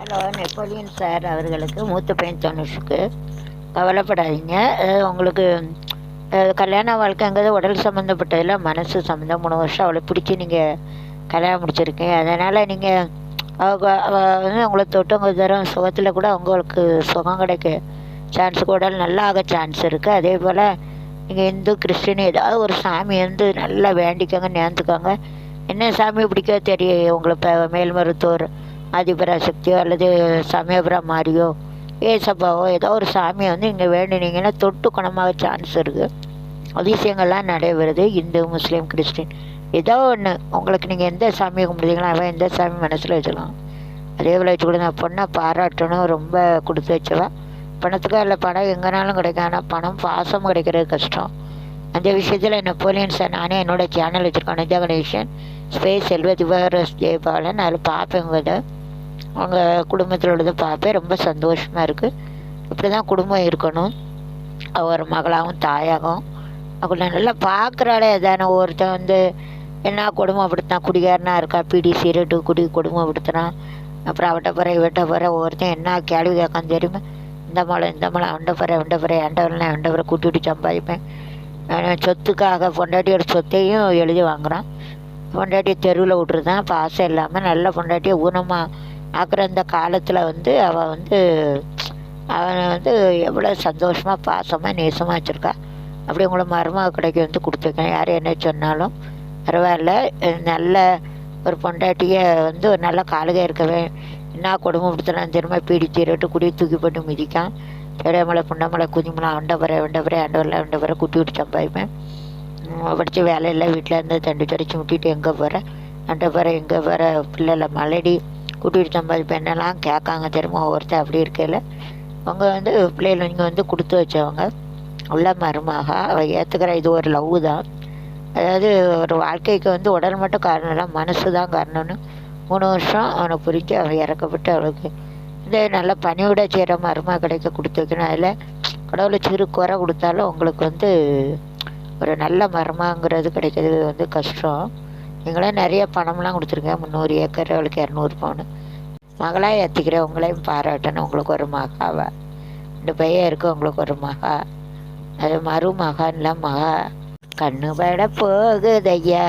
Hello, Napoleon sir அவர்களுக்கு மூத்த பையன் தனுஷுக்கு கவலைப்படாதீங்க. உங்களுக்கு கல்யாண வாழ்க்கைங்கிறது உடல் சம்மந்தப்பட்டதில் மனசு சம்மந்தம். 3 வருஷம் அவளை பிடிச்சி நீங்கள் கல்யாணம் முடிச்சிருக்கீங்க. அதனால் நீங்கள் அவ வந்து உங்களை தொட்டவங்க தரும் சுகத்தில் கூட அவங்களுக்கு சுகம் கிடைக்க சான்ஸ், உடல் நல்லா ஆக சான்ஸ் இருக்குது. அதே போல் நீங்கள் இந்து கிறிஸ்டின் ஏதாவது ஒரு சாமி வந்து நல்லா வேண்டிக்கோங்க, நேர்ந்துக்கோங்க. என்ன சாமி பிடிக்கோ தெரியும் உங்களுக்கு. மேல்மருத்துவர் ஆதிபராசக்தியோ அல்லது சமயபுரம் மாரியோ ஏசப்பாவோ ஏதோ ஒரு சாமியை வந்து இங்கே வேண்டினீங்கன்னா தொட்டு குணமாக சான்ஸ் இருக்குது. அதிசயங்கள்லாம் நடைபெறுது. இந்து முஸ்லீம் கிறிஸ்டின் ஏதோ ஒன்று உங்களுக்கு நீங்கள் எந்த சாமியை கும்பிடுறீங்களோ அவன் எந்த சாமி மனசில் வச்சுக்கலாம். அதே போல் வச்சு கொடுங்க. பொண்ணை பாராட்டணும், ரொம்ப கொடுத்து வச்சவா. பணத்துக்காக இல்லை, பணம் எங்கேனாலும் கிடைக்கும். ஆனால் பணம் பாசம் கிடைக்கிறது கஷ்டம். அந்த விஷயத்தில் நெப்போலியன் சார் நானே என்னோடய சேனல் வச்சுருக்கேன், அனிதா கணேசன் ஸ்பேஸ் செல்வ திவாகரஸ் ஜெயபாலன். அதில் பார்ப்பேங்க, அவங்க குடும்பத்தில் உள்ளதை பார்ப்பேன். ரொம்ப சந்தோஷமாக இருக்குது. இப்படி தான் குடும்பம் இருக்கணும். ஒரு மகளாகவும் தாயாகவும் அவங்கள நல்லா பார்க்குறாளே தானே. ஒருத்தன் வந்து என்ன கொடுமைப்படுத்தினான், குடிகாரனாக இருக்கா, பீடி சிகரெட்டு குடி கொடுமைப்படுத்தினான். அப்புறம் அவட்ட போகிற இவட்ட போகிற ஒருத்தன் என்ன கேள்வி கேட்கான்னு தெரியுமா? இந்த மலை அவண்ட போகிற ஆண்டவரெலாம் அவண்ட கூட்டிகிட்டு சம்பாதிப்பேன். சொத்துக்காக பொண்டாட்டியோட சொத்தையும் எழுதி வாங்குகிறான். பொண்டாட்டியை தெருவில் விட்டுருதான் பாசம் இல்லாமல். நல்ல பொண்டாட்டியை ஊனமாக ஆக்குற அந்த காலத்தில் வந்து அவன் வந்து எவ்வளோ சந்தோஷமாக பாசமாக நேசமாக வச்சுருக்கா. அப்படி உங்களை மருமக கடைக்கு வந்து கொடுத்துருக்கேன். யார் என்ன சொன்னாலும் பரவாயில்ல. நல்ல ஒரு பொண்டாட்டியை வந்து ஒரு நல்ல காலுகை இருக்கவே என்ன கொடுமைப்படுத்தினான் தெரியுமா? பீடி தீரட்டு குடி தூக்கி போட்டு மிதிக்கான். பெரியமலை புண்டமலை குதிமலை அண்டபுரை ஆண்டவரில் குட்டி விட்டு சம்பாதிப்பேன். படித்த வேலையில் வீட்டில் இருந்து தண்டி தடிச்சு விட்டுட்டு எங்கே போகிறேன், அண்டபுரை எங்கே போகிற பிள்ளைல மலடி கூட்டிகிட்டு சம்பாதிப்பேன். என்னெல்லாம் கேட்காங்க தெரியுமா? ஒவ்வொருத்தர் அப்படி இருக்கையில் அவங்க வந்து பிள்ளைகள் நீங்கள் வந்து கொடுத்து வச்சவங்க உள்ள மருமக அவள் ஏற்றுக்கிற. இது ஒரு லவ் தான். அதாவது ஒரு வாழ்க்கைக்கு வந்து உடல் மட்டும் காரணம் இல்லை, மனசு தான் காரணம்னு 3 வருஷம் அவனை புரிஞ்சு அவன் இறக்கப்பட்டு அவளுக்கு இந்த நல்ல பணியோட செய்கிற மருமக கிடைக்க கொடுத்து வைக்கணும். அதில் கடவுளை சிறு குறை கொடுத்தாலும் உங்களுக்கு வந்து ஒரு நல்ல மருமங்கிறது கிடைக்கிறது வந்து கஷ்டம். நீங்களாம் நிறைய பணம்லாம் கொடுத்துருங்க. 300 ஏக்கர், அவளுக்கு 200 பவுன். மகளாக ஏற்றிக்கிறேன், உங்களையும் பாராட்டணும். உங்களுக்கு ஒரு மகாவா 2 பையன் இருக்குது, உங்களுக்கு ஒரு மகா. அது மருமகான்ல மகா கண்ணு பட போகுதையா.